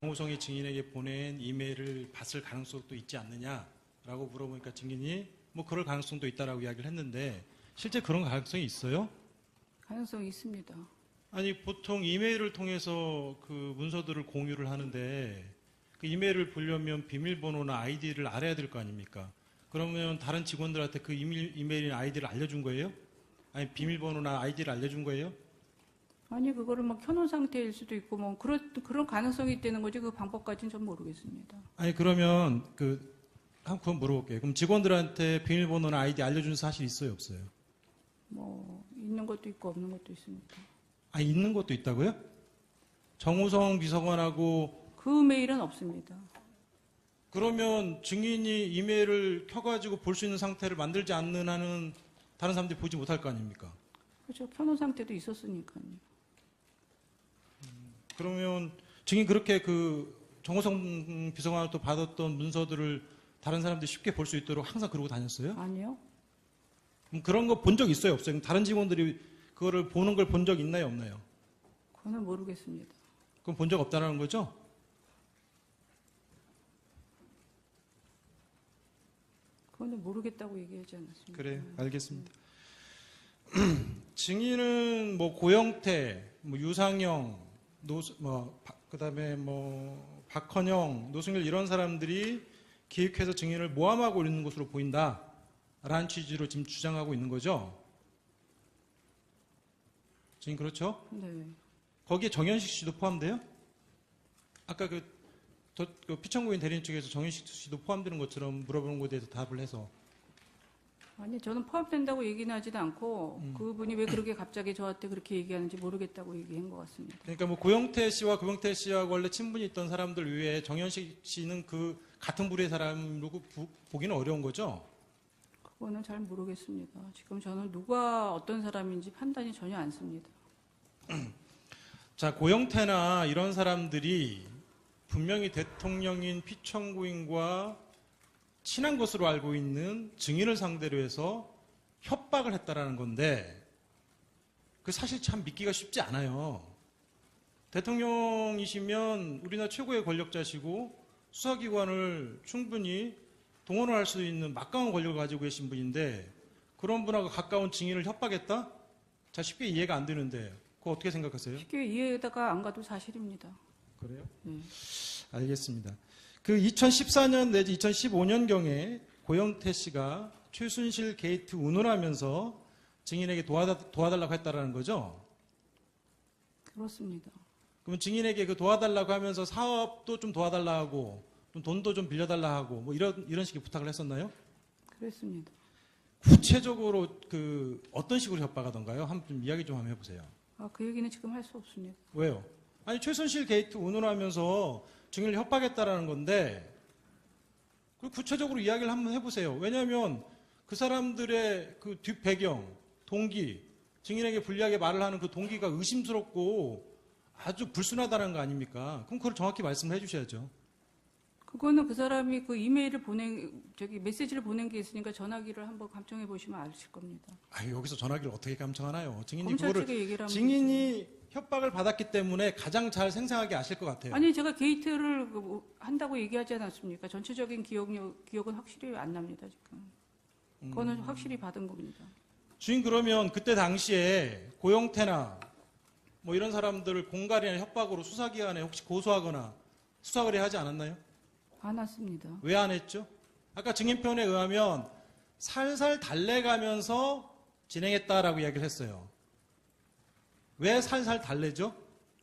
정호성이 증인에게 보낸 이메일을 봤을 가능성도 있지 않느냐라고 물어보니까 증인이 뭐 그럴 가능성도 있다라고 이야기를 했는데 실제 그런 가능성이 있어요? 가능성이 있습니다. 아니 보통 이메일을 통해서 그 문서들을 공유를 하는데 그 이메일을 보려면 비밀번호나 아이디를 알아야 될 거 아닙니까? 그러면 다른 직원들한테 그 이메일이나 아이디를 알려준 거예요? 아니 비밀번호나 아이디를 알려준 거예요? 아니 그거를 뭐 켜놓은 상태일 수도 있고 뭐 그런 가능성이 있다는 거지 그 방법까지는 전 모르겠습니다. 아니 그러면 그건 물어볼게요. 그럼 직원들한테 비밀번호나 아이디 알려준 사실 있어요, 없어요? 뭐 있는 것도 있고 없는 것도 있습니다. 아 있는 것도 있다고요? 정호성 비서관하고 그 메일은 없습니다. 그러면 증인이 이메일을 켜가지고 볼 수 있는 상태를 만들지 않는 한은 다른 사람들이 보지 못할 거 아닙니까? 그렇죠. 켜놓은 상태도 있었으니까요. 그러면 증인 그렇게 그 정호성 비서관으로부터 받았던 문서들을 다른 사람들이 쉽게 볼 수 있도록 항상 그러고 다녔어요? 아니요. 그럼 그런 거 본 적 있어요, 없어요? 다른 직원들이 그거를 보는 걸 본 적 있나요, 없나요? 그거는 모르겠습니다. 그럼 본 적 없다는 거죠? 그거는 모르겠다고 얘기하지 않았습니다. 그래요, 알겠습니다. 증인은 뭐 고영태, 뭐 유상영, 그다음에 뭐 박헌영, 노승일 이런 사람들이 기획해서 증인을 모함하고 있는 것으로 보인다라는 취지로 지금 주장하고 있는 거죠. 증인 그렇죠? 네. 거기에 정현식 씨도 포함돼요? 아까 그 피청구인 대리인 측에서 정현식 씨도 포함되는 것처럼 물어보는 것에 대해서 답을 해서 아니 저는 포함된다고 얘기는 하지도 않고 그분이 왜 그렇게 갑자기 저한테 그렇게 얘기하는지 모르겠다고 얘기한 것 같습니다. 그러니까 뭐 고영태 씨와 고영태 씨하고 원래 친분이 있던 사람들 외에 정현식 씨는 그 같은 부류의 사람으로 보기는 어려운 거죠? 그거는 잘 모르겠습니다. 지금 저는 누가 어떤 사람인지 판단이 전혀 안 씁니다. 자, 고영태나 이런 사람들이 분명히 대통령인 피청구인과 친한 것으로 알고 있는 증인을 상대로 해서 협박을 했다라는 건데 그 사실 참 믿기가 쉽지 않아요. 대통령이시면 우리나라 최고의 권력자시고 수사기관을 충분히 동원을 할 수 있는 막강한 권력을 가지고 계신 분인데 그런 분하고 가까운 증인을 협박했다? 자, 쉽게 이해가 안 되는데 그거 어떻게 생각하세요? 쉽게 이해가 안 가도 사실입니다. 그래요? 네. 알겠습니다. 그 2014년 내지 2015년경에 고영태 씨가 최순실 게이트 운운하면서 증인에게 도와달라고 했다라는 거죠? 그렇습니다. 그러면 증인에게 그 도와달라고 하면서 사업도 좀 도와달라 하고 좀 돈도 좀 빌려달라 하고 뭐 이런 식의 부탁을 했었나요? 그랬습니다. 구체적으로 그 어떤 식으로 협박하던가요? 한번 이야기 좀 한번 해보세요. 그 얘기는 지금 할 수 없습니다. 왜요? 아니 최순실 게이트 운운하면서 증인을 협박했다라는 건데 그 구체적으로 이야기를 한번 해보세요. 왜냐하면 그 사람들의 그 뒷배경, 동기, 증인에게 불리하게 말을 하는 그 동기가 의심스럽고 아주 불순하다는 거 아닙니까? 그럼 그걸 정확히 말씀을 해주셔야죠. 그거는 그 사람이 그 이메일을 메시지를 보낸 게 있으니까 전화기를 한번 감청해 보시면 아실 겁니다. 여기서 전화기를 어떻게 감청하나요? 증인이 검찰 그거를 측에 얘기를 하면 증인이 협박을 받았기 때문에 가장 잘 생생하게 아실 것 같아요. 아니 제가 게이트를 한다고 얘기하지 않았습니까? 전체적인 기억은 확실히 안 납니다 지금. 그거는 확실히 받은 겁니다. 주인 그러면 그때 당시에 고영태나 뭐 이런 사람들을 공갈이나 협박으로 수사기관에 혹시 고소하거나 수사 의뢰하지 않았나요? 안 왔습니다. 왜 안 했죠? 아까 증인편에 의하면 살살 달래가면서 진행했다라고 이야기를 했어요. 왜 살살 달래죠?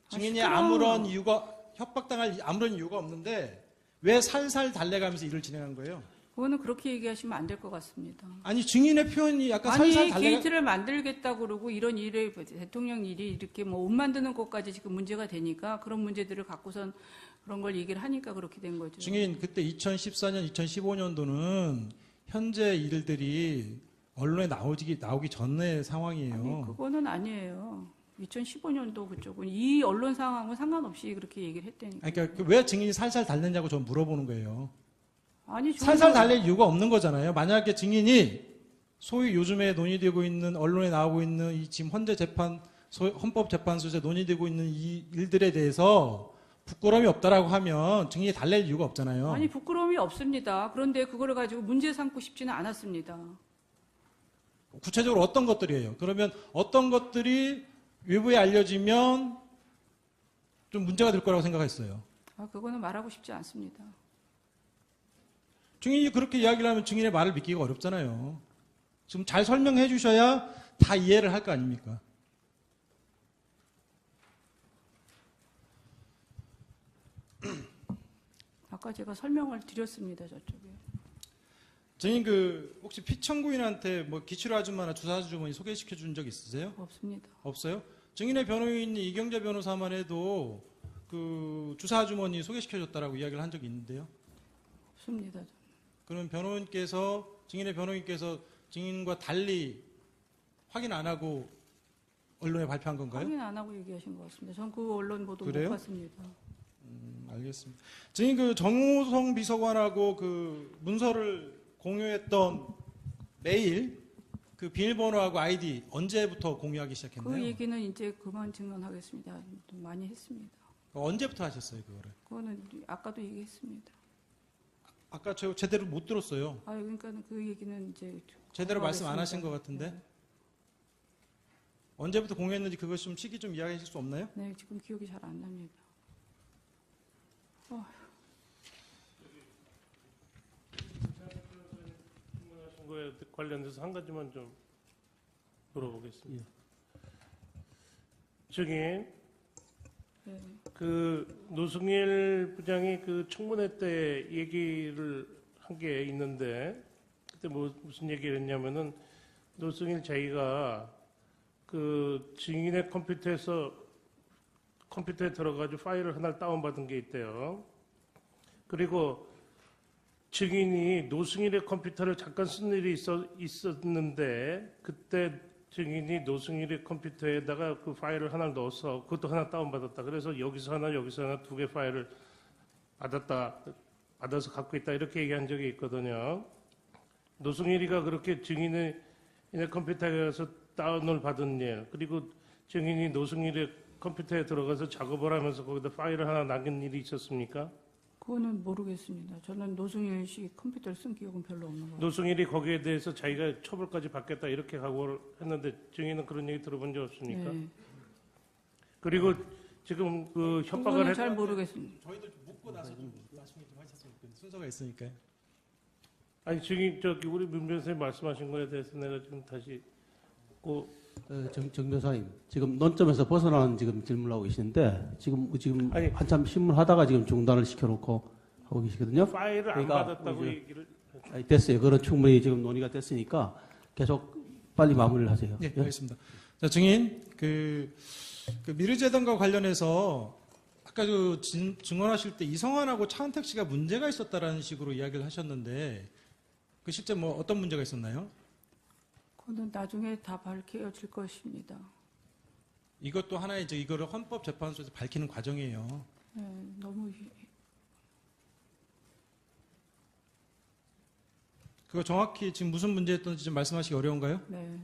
증인이 아무런 이유가 협박당할 아무런 이유가 없는데 왜 살살 달래가면서 일을 진행한 거예요? 그거는 그렇게 얘기하시면 안 될 것 같습니다. 아니 증인의 표현이 약간 아니 살살 달래가 게이트를 만들겠다고 그러고 이런 일에 대통령 일이 이렇게 뭐 옷 만드는 것까지 지금 문제가 되니까 그런 문제들을 갖고선 그런 걸 얘기를 하니까 그렇게 된 거죠. 증인 그때 2014년, 2015년도는 현재 일들이 언론에 나오기 전의 상황이에요. 아니, 그거는 아니에요. 2015년도 그쪽은 이 언론 상황은 상관없이 그렇게 얘기를 했다니까. 그러니까 왜 증인이 살살 달랬냐고 전 물어보는 거예요. 아니 살살 달랠 이유가 없는 거잖아요. 만약에 증인이 소위 요즘에 논의되고 있는 언론에 나오고 있는 이 지금 헌재 재판 헌법재판소에서 논의되고 있는 이 일들에 대해서 부끄러움이 없다라고 하면 증인이 달랠 이유가 없잖아요. 아니 부끄러움이 없습니다. 그런데 그거를 가지고 문제 삼고 싶지는 않았습니다. 구체적으로 어떤 것들이에요? 그러면 어떤 것들이 외부에 알려지면 좀 문제가 될 거라고 생각했어요. 그거는 말하고 싶지 않습니다. 증인이 그렇게 이야기를 하면 증인의 말을 믿기가 어렵잖아요. 지금 잘 설명해 주셔야 다 이해를 할 거 아닙니까? 아까 제가 설명을 드렸습니다. 저쪽에. 증인 혹시 피청구인한테 뭐 기치료 아줌마나 주사 아주머니 소개시켜 준 적 있으세요? 없습니다. 없어요? 증인의 변호인인 이경재 변호사만 해도 그 주사 아주머니 소개시켜 줬다라고 이야기를 한 적이 있는데요. 없습니다. 그러면 증인의 변호인께서 증인과 달리 확인 안 하고 언론에 발표한 건가요? 확인 안 하고 얘기하신 것 같습니다. 전 그 언론 보도 그래요? 못 봤습니다. 알겠습니다. 증인 정호성 비서관하고 그 문서를 공유했던 메일 그 비밀번호하고 아이디 언제부터 공유하기 시작했나요? 그 얘기는 이제 그만 증언하겠습니다. 좀 많이 했습니다. 언제부터 하셨어요, 그거를? 그거는 아까도 얘기했습니다. 아까 저 제대로 못 들었어요. 그러니까 그 얘기는 이제 제대로 말씀 안 하겠습니다. 하신 것 같은데. 네. 언제부터 공유했는지 그것 좀 시기 좀 이야기해 주실 수 없나요? 네, 지금 기억이 잘 안 납니다. 질문하신 거에 관련돼서 한 가지만 좀 물어보겠습니다. 증인, 네. 그 노승일 부장이 그 청문회 때 얘기를 한 게 있는데 그때 무슨 얘기를 했냐면은 노승일 자기가 그 증인의 컴퓨터에 들어가지고 파일을 하나 다운받은 게 있대요. 그리고 증인이 노승일의 컴퓨터를 잠깐 쓴 일이 있었는데 그때 증인이 노승일의 컴퓨터에다가 그 파일을 하나 넣어서 그것도 하나 다운받았다. 그래서 여기서 하나 두 개 파일을 받아서 갖고 있다. 이렇게 얘기한 적이 있거든요. 노승일이가 그렇게 증인의 컴퓨터에 가서 다운을 받은 일, 그리고 증인이 노승일의 컴퓨터에 들어가서 작업을 하면서 거기다 파일을 하나 남긴 일이 있었습니까? 그거는 모르겠습니다. 저는 노승일 씨 컴퓨터를 쓴 기억은 별로 없는 것 같아요. 노승일이 거기에 대해서 자기가 처벌까지 받겠다 이렇게 각오를 했는데 증인은 그런 얘기 들어본 적 없습니까? 네. 그리고 지금 그 협박을 그거는 잘 모르겠습니다. 저희도 묻고 나서 좀 나중에 좀 하셨으면 좋겠는데 순서가 있으니까요. 아니 증인 우리 문 변호사님 말씀하신 거에 대해서 내가 지금 다시 정 변호사님, 지금 논점에서 벗어나는 지금 질문을 하고 계시는데 지금 아니, 한참 신문하다가 지금 중단을 시켜놓고 하고 계시거든요. 파일을 안 그러니까 받았다고 이제- 얘기를 됐어요. 그런 충분히 지금 논의가 됐으니까 계속 빨리 마무리를 하세요. 네, 예? 알겠습니다. 자, 증인, 그 미르재단과 관련해서 아까 증언하실 때 이성환하고 차은택 씨가 문제가 있었다라는 식으로 이야기를 하셨는데 그 실제 뭐 어떤 문제가 있었나요? 그거는 나중에 다 밝혀질 것입니다. 이것도 하나의 이거를 헌법재판소에서 밝히는 과정이에요. 네, 너무 그거 정확히 지금 무슨 문제였던지 좀 말씀하시기 어려운가요? 네.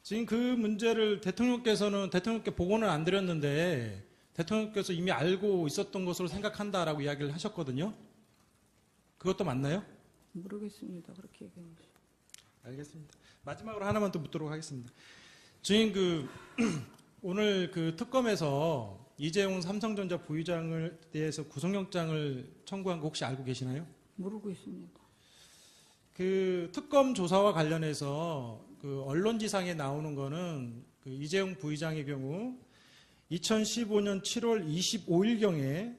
지금 그 문제를 대통령께 보고는 안 드렸는데 대통령께서 이미 알고 있었던 것으로 생각한다라고 이야기를 하셨거든요. 그것도 맞나요? 모르겠습니다. 그렇게 얘기하는 거. 알겠습니다. 마지막으로 하나만 더 묻도록 하겠습니다. 증인 오늘 그 특검에서 이재용 삼성전자 부의장을 대해서 구속영장을 청구한 거 혹시 알고 계시나요? 모르고 있습니다. 그 특검 조사와 관련해서 그 언론지상에 나오는 거는 그 이재용 부의장의 경우 2015년 7월 25일경에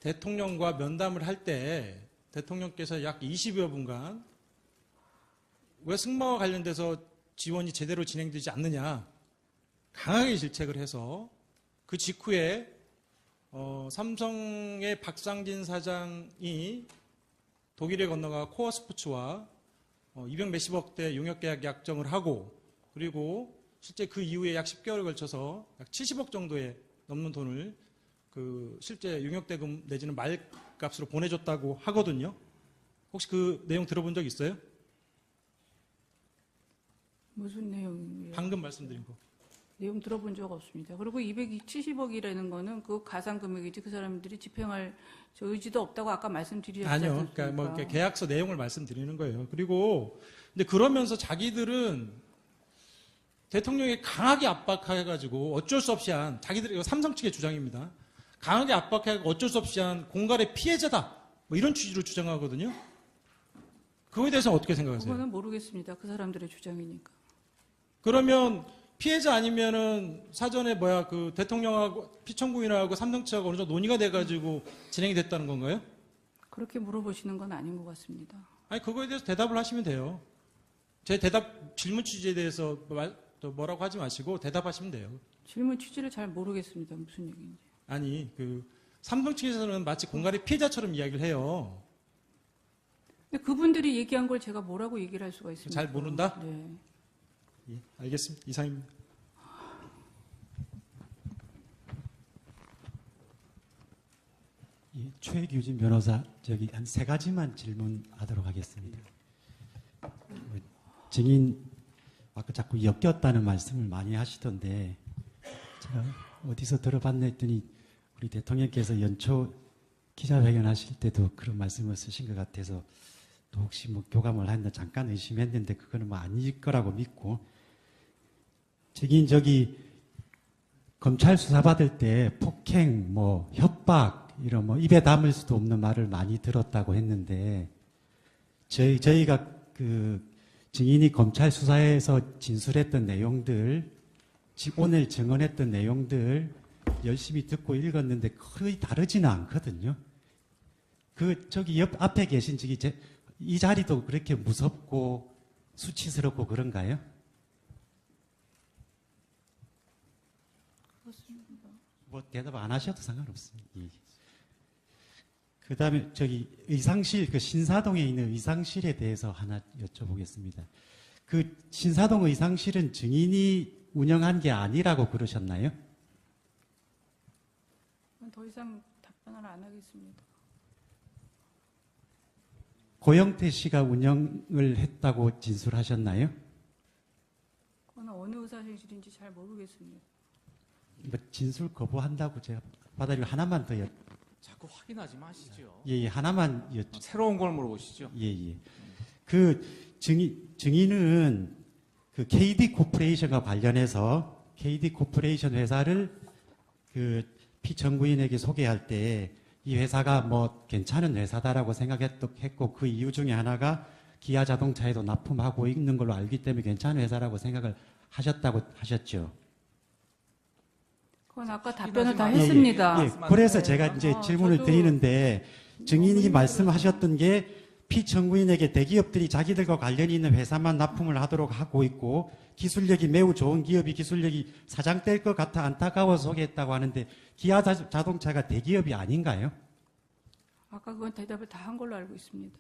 대통령과 면담을 할 때 대통령께서 약 20여 분간 왜 승마와 관련돼서 지원이 제대로 진행되지 않느냐 강하게 질책을 해서 그 직후에 삼성의 박상진 사장이 독일에 건너가 코어 스포츠와 200 몇십억 대 용역계약 약정을 하고 그리고 실제 그 이후에 약 10개월에 걸쳐서 약 70억 정도에 넘는 돈을 그 실제 용역대금 내지는 말값으로 보내줬다고 하거든요. 혹시 그 내용 들어본 적 있어요? 무슨 내용이에요? 방금 말씀드린 거. 내용 들어본 적 없습니다. 그리고 270억이라는 거는 그 가상 금액이지 그 사람들이 집행할 저 의지도 없다고 아까 말씀드렸지 아니요. 않습니까? 그러니까 뭐 이렇게 계약서 내용을 말씀드리는 거예요. 그리고 근데 그러면서 자기들은 대통령이 강하게 압박해가지고 어쩔 수 없이 한 자기들 이거 삼성 측의 주장입니다. 강하게 압박해가지고 어쩔 수 없이 한 공갈의 피해자다. 뭐 이런 취지로 주장하거든요. 그거에 대해서 어떻게 생각하세요? 그거는 모르겠습니다. 그 사람들의 주장이니까. 그러면 피해자 아니면은 사전에 그 대통령하고 피청구인하고 삼성 측하고 어느 정도 논의가 돼가지고 진행이 됐다는 건가요? 그렇게 물어보시는 건 아닌 것 같습니다. 아니 그거에 대해서 대답을 하시면 돼요. 제 질문 취지에 대해서 또 뭐라고 하지 마시고 대답하시면 돼요. 질문 취지를 잘 모르겠습니다. 무슨 얘기인지. 아니 삼성 측에서는 마치 공갈의 피해자처럼 이야기를 해요. 근데 그분들이 얘기한 걸 제가 뭐라고 얘기를 할 수가 있습니까? 잘 모른다? 네. 예, 알겠습니다. 이상입니다. 최규진 변호사, 한 세 가지만 질문하도록 하겠습니다. 증인 아까 자꾸 엮였다는 말씀을 많이 하시던데 제가 어디서 들어봤나 했더니 우리 대통령께서 연초 기자회견 하실 때도 그런 말씀을 쓰신 것 같아서 또 혹시 뭐 교감을 했나 잠깐 의심했는데 그거는 뭐 아닐 거라고 믿고, 증인 검찰 수사 받을 때 폭행, 협박 이런 입에 담을 수도 없는 말을 많이 들었다고 했는데 저희가 증인이 검찰 수사에서 진술했던 내용들, 오늘 증언했던 내용들 열심히 듣고 읽었는데 거의 다르지는 않거든요. 앞에 계신 이 자리도 그렇게 무섭고 수치스럽고 그런가요? 뭐 대답 안 하셔도 상관없습니다. 예. 그 다음에 의상실, 신사동에 있는 의상실에 대해서 하나 여쭤보겠습니다. 신사동 의상실은 증인이 운영한 게 아니라고 그러셨나요? 더 이상 답변을 안 하겠습니다. 고영태 씨가 운영을 했다고 진술하셨나요? 그건 어느 의사실인지 잘 모르겠습니다. 진술 거부한다고 제가 받아들이고 하나만 더 자꾸 확인하지 마시죠. 예, 하나만 새로운 걸 물어보시죠. 예. 증인은 KD 코퍼레이션과 관련해서 KD 코퍼레이션 회사를 피청구인에게 소개할 때 이 회사가 괜찮은 회사다라고 생각했고 그 이유 중에 하나가 기아 자동차에도 납품하고 있는 걸로 알기 때문에 괜찮은 회사라고 생각을 하셨다고 하셨죠. 그건 아까 답변을 다 예, 예. 했습니다. 그래서 제가 이제 질문을 저도 드리는데 증인이 말씀하셨던 게 피청구인에게 대기업들이 자기들과 관련이 있는 회사만 납품을 하도록 하고 있고 기술력이 매우 좋은 기업이 기술력이 사장될 것 같아 안타까워서 소개했다고 하는데 기아 자동차가 대기업이 아닌가요? 아까 그건 대답을 다 한 걸로 알고 있습니다.